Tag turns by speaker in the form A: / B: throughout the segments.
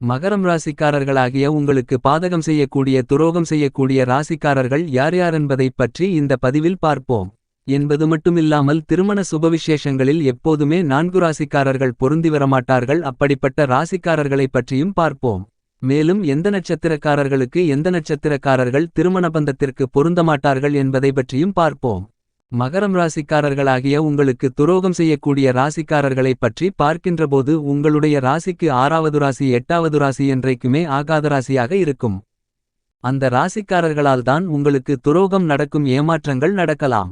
A: மகரம் ராசிக்காரர்களாகிய உங்களுக்கு பாதகம் செய்யக்கூடிய துரோகம் செய்யக்கூடிய ராசிக்காரர்கள் யார் என்பதைப் பற்றி இந்த பதிவில் பார்ப்போம். என்பது மட்டுமில்லாமல் திருமண சுபவிசேஷங்களில் எப்போதுமே 4 ராசிக்காரர்கள் பொருந்தி வரமாட்டார்கள். அப்படிப்பட்ட ராசிக்காரர்களைப் பற்றியும் பார்ப்போம். மேலும் எந்த நட்சத்திரக்காரர்களுக்கு எந்த நட்சத்திரக்காரர்கள் திருமண பந்தத்திற்கு பொருந்தமாட்டார்கள் என்பதை பற்றியும் பார்ப்போம். மகரம் ராசிக்காரர்களாகிய உங்களுக்கு துரோகம் செய்யக்கூடிய ராசிக்காரர்களைப் பற்றி பார்க்கின்றபோது உங்களுடைய ராசிக்கு 6வது ராசி 8வது ராசி என்றைக்குமே ஆகாத ராசியாக இருக்கும். அந்த ராசிக்காரர்களால் தான் உங்களுக்கு துரோகம் நடக்கும், ஏமாற்றங்கள் நடக்கலாம்.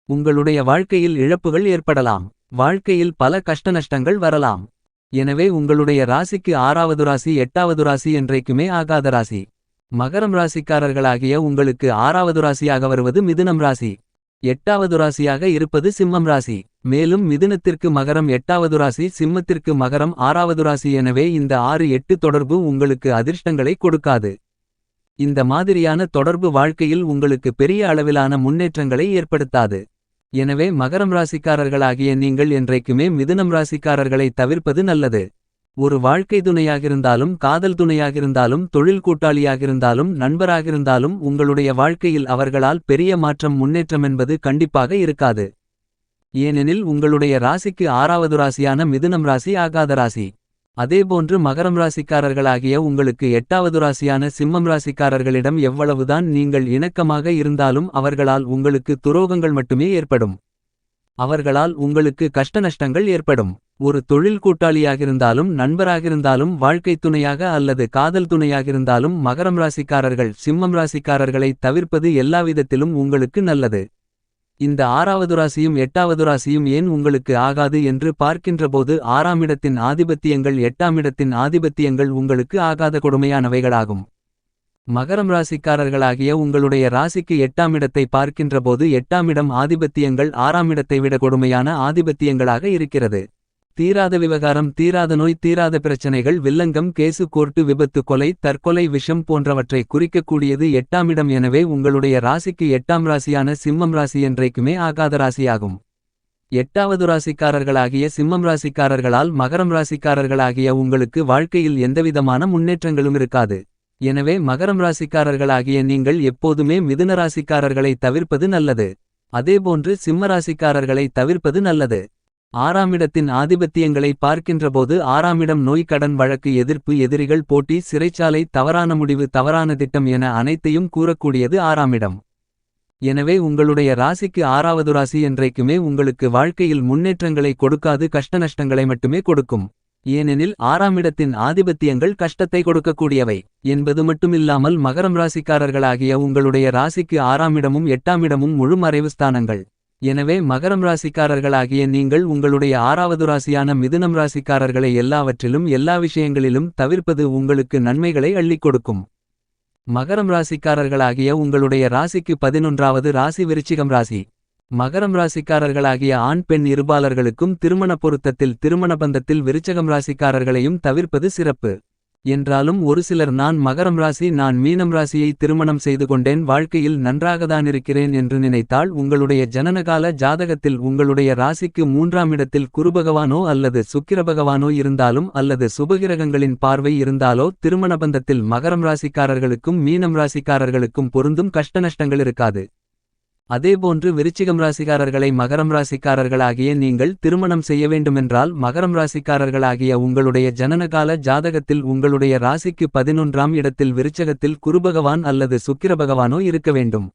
A: உங்களுடைய வாழ்க்கையில் இழப்புகள் ஏற்படலாம். வாழ்க்கையில் பல கஷ்டநஷ்டங்கள் வரலாம். எனவே உங்களுடைய ராசிக்கு 6வது ராசி 8வது ராசி என்றைக்குமே ஆகாத ராசி. மகரம் ராசிக்காரர்களாகிய உங்களுக்கு 6வது ராசியாக வருவது மிதுனம் ராசி. 8வது ராசியாக இருப்பது சிம்மம் ராசி. மேலும் மிதுனத்திற்கு மகரம் 8வது ராசி, சிம்மத்திற்கு மகரம் 6வது ராசி. எனவே இந்த 6-8 தொடர்பு உங்களுக்கு அதிர்ஷ்டங்களை கொடுக்காது. இந்த மாதிரியான தொடர்பு வாழ்க்கையில் உங்களுக்கு பெரிய அளவிலான முன்னேற்றங்களை ஏற்படுத்தாது. எனவே மகரம் ராசிக்காரர்களாகிய நீங்கள் என்றைக்குமே மிதுனம் ராசிக்காரர்களை தவிர்ப்பது நல்லது. ஒரு வாழ்க்கை துணையாகிருந்தாலும், காதல் துணையாகிருந்தாலும், தொழில் கூட்டாளியாகிருந்தாலும், நண்பராகிருந்தாலும் உங்களுடைய வாழ்க்கையில் அவர்களால் பெரிய மாற்றம், முன்னேற்றம் என்பது கண்டிப்பாக இருக்காது. ஏனெனில் உங்களுடைய ராசிக்கு 6வது ராசியான மிதுனம் ராசி ஆகாத ராசி. அதேபோன்று மகரம் ராசிக்காரர்களாகிய உங்களுக்கு 8வது ராசியான சிம்மம் ராசிக்காரர்களிடம் எவ்வளவுதான் நீங்கள் இணக்கமாக இருந்தாலும் அவர்களால் உங்களுக்கு துரோகங்கள் மட்டுமே ஏற்படும். அவர்களால் உங்களுக்கு கஷ்டநஷ்டங்கள் ஏற்படும். ஒரு தொழில் கூட்டாளியாகிருந்தாலும், நண்பராகிருந்தாலும், வாழ்க்கைத் துணையாக அல்லது காதல் துணையாகிருந்தாலும் மகரம் ராசிக்காரர்கள் சிம்மம் ராசிக்காரர்களை தவிர்ப்பது எல்லாவிதத்திலும் உங்களுக்கு நல்லது. இந்த 6வது ராசியும் 8வது ராசியும் ஏன் உங்களுக்கு ஆகாது என்று பார்க்கின்றபோது 6ஆம் இடத்தின் ஆதிபத்தியங்கள் 8ஆம் இடத்தின் ஆதிபத்தியங்கள் உங்களுக்கு ஆகாத கொடுமையானவைகளாகும். மகரம் ராசிக்காரர்களாகிய உங்களுடைய ராசிக்கு 8ஆம் இடத்தை பார்க்கின்றபோது 8ஆம் இடம் ஆதிபத்தியங்கள் 6ஆம் இடத்தை விட கொடுமையான ஆதிபத்தியங்களாக இருக்கிறது. தீராத விவகாரம், தீராத நோய், தீராத பிரச்சனைகள், வில்லங்கம், கேசு, கோர்ட்டு, விபத்து, கொலை, தற்கொலை, விஷம் போன்றவற்றை குறிக்கக்கூடியது 8ஆம் இடம். எனவே உங்களுடைய ராசிக்கு 8ஆம் ராசியான சிம்மம் ராசி என்றைக்குமே ஆகாத ராசியாகும். 8வது ராசிக்காரர்களாகிய சிம்மம் ராசிக்காரர்களால் மகரம் ராசிக்காரர்களாகிய உங்களுக்கு வாழ்க்கையில் எந்தவிதமான முன்னேற்றங்களும் இருக்காது. எனவே மகரம் ராசிக்காரர்களாகிய நீங்கள் எப்போதுமே மிதுன ராசிக்காரர்களை தவிர்ப்பது நல்லது. அதேபோன்று சிம்ம ராசிக்காரர்களை தவிர்ப்பது நல்லது. 6ஆம் இடத்தின் ஆதிபத்தியங்களை பார்க்கின்றபோது 6ஆம் இடம் நோய், கடன், வழக்கு, எதிர்ப்பு, எதிரிகள், போட்டி, சிறைச்சாலை, தவறான முடிவு, தவறான திட்டம் என அனைத்தையும் கூறக்கூடியது 6ஆம் இடம். எனவே உங்களுடைய ராசிக்கு 6வது ராசி என்றைக்குமே உங்களுக்கு வாழ்க்கையில் முன்னேற்றங்களை கொடுக்காது, கஷ்டநஷ்டங்களை மட்டுமே கொடுக்கும். ஏனெனில் 6ஆம் இடத்தின் ஆதிபத்தியங்கள் கஷ்டத்தை கொடுக்கக்கூடியவை. என்பது மட்டுமில்லாமல் மகரம் ராசிக்காரர்களாகிய உங்களுடைய ராசிக்கு 6ஆம் இடமும் 8ஆம் இடமும் முழு மறைவு ஸ்தானங்கள். எனவே மகரம் ராசிக்காரர்களாகிய நீங்கள் உங்களுடைய 6வது ராசியான மிதுனம் ராசிக்காரர்களை எல்லாவற்றிலும் எல்லா விஷயங்களிலும் தவிர்ப்பது உங்களுக்கு நன்மைகளை அள்ளிக் கொடுக்கும். மகரம் ராசிக்காரர்களாகிய உங்களுடைய ராசிக்கு 11வது ராசி விருச்சிகம் ராசி. மகரம் ராசிக்காரர்களாகிய ஆண் பெண் இருபாலர்களுக்கும் திருமண பொருத்தத்தில், திருமண பந்தத்தில் விருச்சகம் ராசிக்காரர்களையும் தவிர்ப்பது சிறப்பு. என்றாலும் ஒரு சிலர் நான் மகரம் ராசி, நான் மீனம் ராசியை திருமணம் செய்து கொண்டேன், வாழ்க்கையில் நன்றாகத்தானிருக்கிறேன் என்று நினைத்தால் உங்களுடைய ஜனனகால ஜாதகத்தில் உங்களுடைய ராசிக்கு 3ஆம் இடத்தில் குருபகவானோ அல்லது சுக்கிரபகவானோ இருந்தாலும் அல்லது சுபகிரகங்களின் பார்வை இருந்தாலோ திருமண பந்தத்தில் மகரம் ராசிக்காரர்களுக்கும் மீனம் ராசிக்காரர்களுக்கும் பொருந்தும், கஷ்டநஷ்டங்கள் இருக்காது. அதேபோன்று விருச்சிகம் ராசிக்காரர்களை மகரம் ராசிக்காரர்களாகிய நீங்கள் திருமணம் செய்ய வேண்டுமென்றால் மகரம் ராசிக்காரர்களாகிய உங்களுடைய ஜனனகால ஜாதகத்தில் உங்களுடைய ராசிக்கு 11ஆம் இடத்தில் விருச்சகத்தில் குருபகவான் அல்லது சுக்கிரபகவானோ இருக்க வேண்டும்.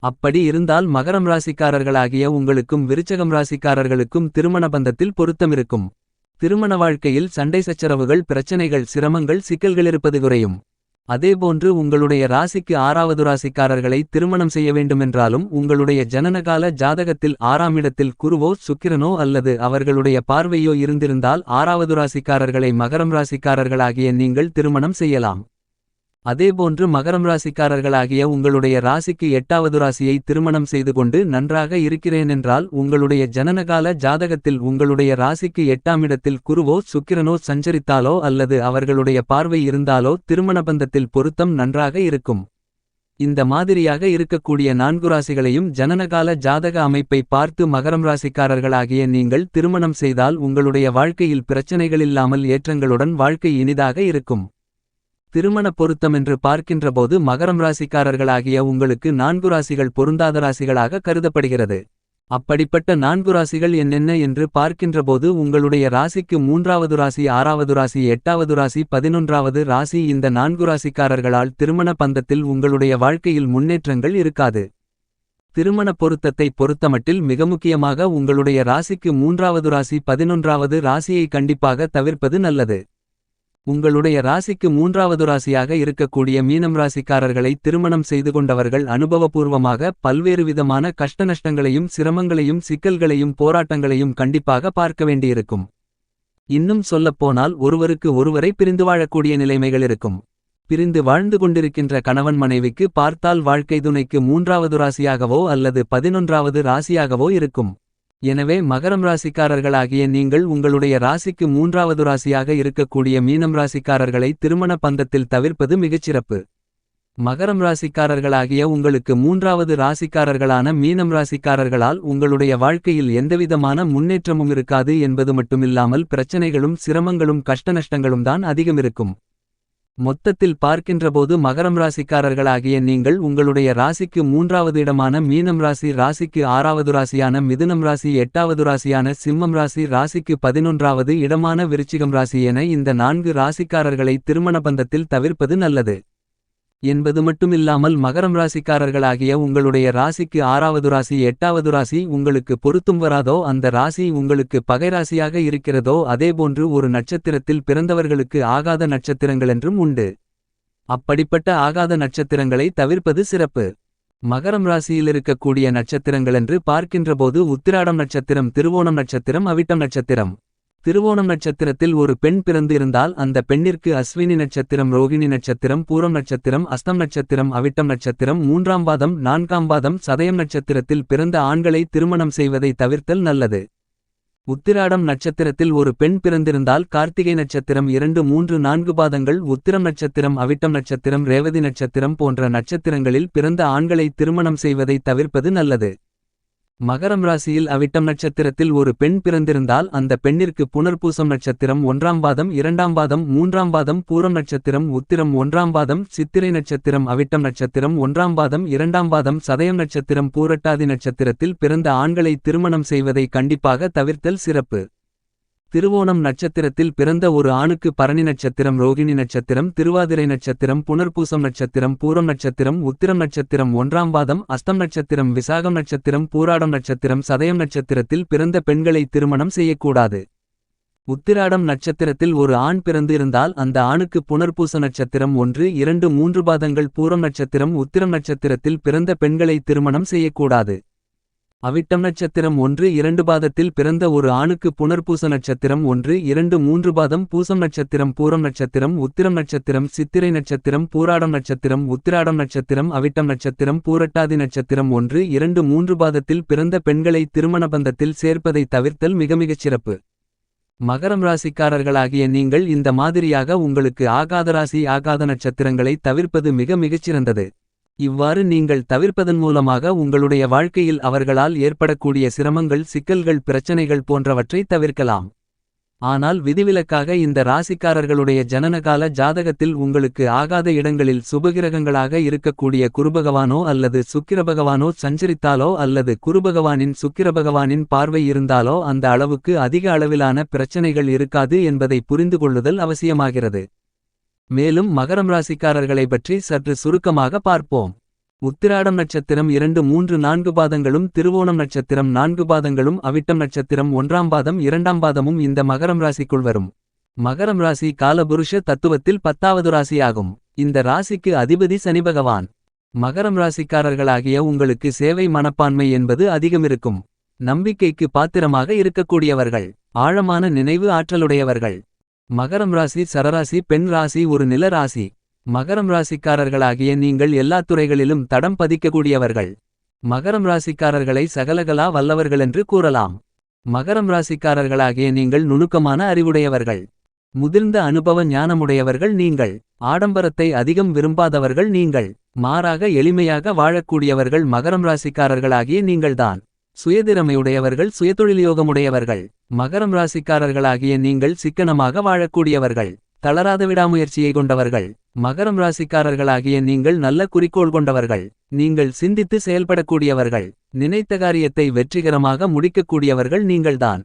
A: அப்படி இருந்தால் மகரம் ராசிக்காரர்களாகிய உங்களுக்கும் விருச்சகம் ராசிக்காரர்களுக்கும் திருமண பந்தத்தில் பொருத்தமிருக்கும். திருமண வாழ்க்கையில் சண்டை சச்சரவுகள், பிரச்சனைகள், சிரமங்கள், சிக்கல்களிருப்பது குறையும். அதேபோன்று உங்களுடைய ராசிக்கு 6வது ராசிக்காரர்களை திருமணம் செய்ய வேண்டுமென்றாலும் உங்களுடைய ஜனனகால ஜாதகத்தில் 6ஆம் இடத்தில் குருவோ சுக்கிரனோ அல்லது அவர்களுடைய பார்வையோ இருந்திருந்தால் 6வது ராசிக்காரர்களை மகரம் ராசிக்காரர்களாகிய நீங்கள் திருமணம் செய்யலாம். அதேபோன்று மகரம் ராசிக்காரர்களாகிய உங்களுடைய ராசிக்கு 8வது ராசியை திருமணம் செய்து கொண்டு நன்றாக இருக்கிறேனென்றால் உங்களுடைய ஜனனகால ஜாதகத்தில் உங்களுடைய ராசிக்கு 8ஆம் இடத்தில் குருவோ சுக்கிரனோ சஞ்சரித்தாலோ அல்லது அவர்களுடைய பார்வை இருந்தாலோ திருமண பந்தத்தில் பொருத்தம் நன்றாக இருக்கும். இந்த மாதிரியாக இருக்கக்கூடிய 4 ராசிகளையும் ஜனனகால ஜாதக அமைப்பை பார்த்து மகரம் ராசிக்காரர்களாகிய நீங்கள் திருமணம் செய்தால் உங்களுடைய வாழ்க்கையில் பிரச்சனைகளில்லாமல் ஏற்றங்களுடன் வாழ்க்கை இனிதாக இருக்கும். திருமண பொருத்தமென்று பார்க்கின்றபோது மகரம் ராசிக்காரர்களாகிய உங்களுக்கு 4 ராசிகள் பொருந்தாத ராசிகளாக கருதப்படுகிறது. அப்படிப்பட்ட 4 ராசிகள் என்னென்ன என்று பார்க்கின்றபோது உங்களுடைய ராசிக்கு 3வது ராசி, 6வது ராசி, 8வது ராசி, 11வது ராசி, இந்த 4 ராசிக்காரர்களால் திருமண பந்தத்தில் உங்களுடைய வாழ்க்கையில் முன்னேற்றங்கள் இருக்காது. திருமண பொருத்தத்தை பொறுத்தமட்டில் மிக முக்கியமாக உங்களுடைய ராசிக்கு 3வது ராசி, 11வது ராசியை கண்டிப்பாக தவிர்ப்பது நல்லது. உங்களுடைய ராசிக்கு 3வது ராசியாக இருக்கக்கூடிய மீனம் ராசிக்காரர்களை திருமணம் செய்து கொண்டவர்கள் அனுபவபூர்வமாக பல்வேறு விதமான கஷ்டநஷ்டங்களையும் சிரமங்களையும் சிக்கல்களையும் போராட்டங்களையும் கண்டிப்பாக பார்க்க வேண்டியிருக்கும். இன்னும் சொல்லப்போனால் ஒருவருக்கு ஒருவரை பிரிந்து வாழக்கூடிய நிலைமைகள் இருக்கும். பிரிந்து வாழ்ந்து கொண்டிருக்கின்ற கணவன் மனைவிக்கு பார்த்தால் வாழ்க்கை துணைக்கு 3வது ராசியாகவோ அல்லது 11வது ராசியாகவோ இருக்கும். எனவே மகரம் ராசிக்காரர்களாகிய நீங்கள் உங்களுடைய ராசிக்கு 3வது ராசியாக இருக்கக்கூடிய மீனம் ராசிக்காரர்களை திருமண பந்தத்தில் தவிர்ப்பது மிகச்சிறப்பு. மகரம் ராசிக்காரர்களாகிய உங்களுக்கு 3வது ராசிக்காரர்களான மீனம் ராசிக்காரர்களால் உங்களுடைய வாழ்க்கையில் எந்தவிதமான முன்னேற்றமும் இருக்காது என்பது மட்டுமில்லாமல் பிரச்சனைகளும் சிரமங்களும் கஷ்டநஷ்டங்களும் தான் அதிகமிருக்கும். மொத்தத்தில் பார்க்கின்றபோது மகரம் ராசிக்காரர்களாகிய நீங்கள் உங்களுடைய ராசிக்கு 3வது இடமான மீனம் ராசி, ராசிக்கு 6வது ராசியான மிதுனம் ராசி, 8வது ராசியான சிம்மம் ராசி, ராசிக்கு 11வது இடமான விருச்சிகம் ராசி என இந்த 4 ராசிக்காரர்களை திருமண பந்தத்தில் தவிர்ப்பது நல்லது என்பது மட்டுமில்லாமல் மகரம் ராசிக்காரர்களாகிய உங்களுடைய ராசிக்கு 6வது ராசி, 8வது ராசி உங்களுக்கு பொருத்தும் வராதோ, அந்த ராசி உங்களுக்கு பகைராசியாக இருக்கிறதோ, அதேபோன்று ஒரு நட்சத்திரத்தில் பிறந்தவர்களுக்கு ஆகாத நட்சத்திரங்களென்றும் உண்டு. அப்படிப்பட்ட ஆகாத நட்சத்திரங்களை தவிர்ப்பது சிறப்பு. மகரம் ராசியிலிருக்கக்கூடிய நட்சத்திரங்களென்று பார்க்கின்றபோது உத்திராடம் நட்சத்திரம், திருவோணம் நட்சத்திரம், அவிட்டம் நட்சத்திரம். திருவோணம் நட்சத்திரத்தில் ஒரு பெண் பிறந்து இருந்தால் அந்த பெண்ணிற்கு அஸ்வினி நட்சத்திரம், ரோகிணி நட்சத்திரம், பூரம் நட்சத்திரம், அஸ்தம் நட்சத்திரம், அவிட்டம் நட்சத்திரம், 3ஆம் பாதம், 4ஆம் பாதம், சதயம் நட்சத்திரத்தில் பிறந்த ஆண்களை திருமணம் செய்வதை தவிர்த்தல் நல்லது. உத்திராடம் நட்சத்திரத்தில் ஒரு பெண் பிறந்திருந்தால் கார்த்திகை நட்சத்திரம் 2, 3, 4 பாதங்கள், உத்திரம் நட்சத்திரம், அவிட்டம் நட்சத்திரம், ரேவதி நட்சத்திரம் போன்ற நட்சத்திரங்களில் பிறந்த ஆண்களை திருமணம் செய்வதை தவிர்ப்பது நல்லது. மகரம் ராசியில் அவிட்டம் நட்சத்திரத்தில் ஒரு பெண் பிறந்திருந்தால் அந்த பெண்ணிற்கு புனர்பூசம் நட்சத்திரம் 1ஆம் பாதம், 2ஆம் பாதம், 3ஆம் பாதம், பூரம் நட்சத்திரம், உத்திரம் 1ஆம் பாதம், சித்திரை நட்சத்திரம், அவிட்டம் நட்சத்திரம் 1ஆம் பாதம், 2ஆம் பாதம், சதயம் நட்சத்திரம், பூரட்டாதி நட்சத்திரத்தில் பிறந்த ஆண்களை திருமணம் செய்வதை கண்டிப்பாக தவிர்த்தல் சிறப்பு. திருவோணம் நட்சத்திரத்தில் பிறந்த ஒரு ஆணுக்கு பரணி நட்சத்திரம், ரோகிணி நட்சத்திரம், திருவாதிரை நட்சத்திரம், புனர்பூசம் நட்சத்திரம், பூரம் நட்சத்திரம், உத்திரம் நட்சத்திரம் 1ஆம் பாதம், அஸ்தம் நட்சத்திரம், விசாகம் நட்சத்திரம், பூராடம் நட்சத்திரம், சதயம் நட்சத்திரத்தில் பிறந்த பெண்களை திருமணம் செய்யக்கூடாது. உத்திராடம் நட்சத்திரத்தில் ஒரு ஆண் பிறந்து இருந்தால் அந்த ஆணுக்கு புனர்பூச நட்சத்திரம் 1, 2, 3 பாதங்கள், பூரம் நட்சத்திரம், உத்திரம் நட்சத்திரத்தில் பிறந்த பெண்களை திருமணம் செய்யக்கூடாது. அவிட்டம் நட்சத்திரம் 1, 2 பாதத்தில் பிறந்த ஒரு ஆணுக்கு புனர்பூச நட்சத்திரம் 1, 2, 3 பாதம், பூசம் நட்சத்திரம், பூரம் நட்சத்திரம், உத்திரம் நட்சத்திரம், சித்திரை நட்சத்திரம், பூராடம் நட்சத்திரம், உத்திராடம் நட்சத்திரம், அவிட்டம் நட்சத்திரம், பூரட்டாதி நட்சத்திரம் 1, 2, 3 பாதத்தில் பிறந்த பெண்களை திருமண பந்தத்தில் சேர்ப்பதை தவிர்த்தல் மிகமிகச் சிறப்பு. மகரம் ராசிக்காரர்களாகிய நீங்கள் இந்த மாதிரியாக உங்களுக்கு ஆகாத ராசி, ஆகாத நட்சத்திரங்களை தவிர்ப்பது மிகச் சிறந்தது. இவ்வாறு நீங்கள் தவிர்ப்பதன் மூலமாக உங்களுடைய வாழ்க்கையில் அவர்களால் ஏற்படக்கூடிய சிரமங்கள், சிக்கல்கள், பிரச்சனைகள் போன்றவற்றை தவிர்க்கலாம். ஆனால் விதிவிலக்காக இந்த ராசிக்காரர்களுடைய ஜனனகால ஜாதகத்தில் உங்களுக்கு ஆகாத இடங்களில் சுபகிரகங்களாக இருக்கக்கூடிய குருபகவானோ அல்லது சுக்கிரபகவானோ சஞ்சரித்தாலோ அல்லது குருபகவானின் சுக்கிரபகவானின் பார்வை இருந்தாலோ அந்த அளவுக்கு அதிக அளவிலான பிரச்சனைகள் இருக்காது என்பதை புரிந்து கொள்ளுதல் அவசியமாகிறது. மேலும் மகரம் ராசிக்காரர்களை பற்றி சற்று சுருக்கமாக பார்ப்போம். உத்திராடம் நட்சத்திரம் 2, 3, 4 பாதங்களும், திருவோணம் நட்சத்திரம் 4 பாதங்களும், அவிட்டம் நட்சத்திரம் 1ஆம் பாதம், 2ஆம் பாதமும் இந்த மகரம் ராசிக்குள் வரும். மகரம் ராசி காலபுருஷ தத்துவத்தில் 10வது ராசியாகும். இந்த ராசிக்கு அதிபதி சனி பகவான். மகரம் ராசிக்காரர்களாகிய உங்களுக்கு சேவை மனப்பான்மை என்பது அதிகமிருக்கும். நம்பிக்கைக்கு பாத்திரமாக இருக்கக்கூடியவர்கள், ஆழமான நினைவு ஆற்றலுடையவர்கள். மகரம் ராசி சரராசி, பெண் ராசி, ஒரு நில ராசி. மகரம் ராசிக்காரர்களாகிய நீங்கள் எல்லா துறைகளிலும் தடம் பதிக்கக்கூடியவர்கள். மகரம் ராசிக்காரர்களை சகலகலா வல்லவர்களென்று கூறலாம். மகரம் ராசிக்காரர்களாகிய நீங்கள் நுணுக்கமான அறிவுடையவர்கள். முதிர்ந்த அனுபவ ஞானமுடையவர்கள் நீங்கள். ஆடம்பரத்தை அதிகம் விரும்பாதவர்கள் நீங்கள். மாறாக எளிமையாக வாழக்கூடியவர்கள் மகரம் ராசிக்காரர்களாகிய நீங்கள்தான். சுயதிறமையுடையவர்கள், சுயதொழில்யோகமுடையவர்கள். மகரம் ராசிக்காரர்களாகிய நீங்கள் சிக்கனமாக வாழக்கூடியவர்கள். தளராத விடாமுயற்சியை கொண்டவர்கள். மகரம் ராசிக்காரர்களாகிய நீங்கள் நல்ல குறிக்கோள் கொண்டவர்கள். நீங்கள் சிந்தித்து செயல்படக்கூடியவர்கள். நினைத்த காரியத்தை வெற்றிகரமாக முடிக்கக்கூடியவர்கள் நீங்கள்தான்.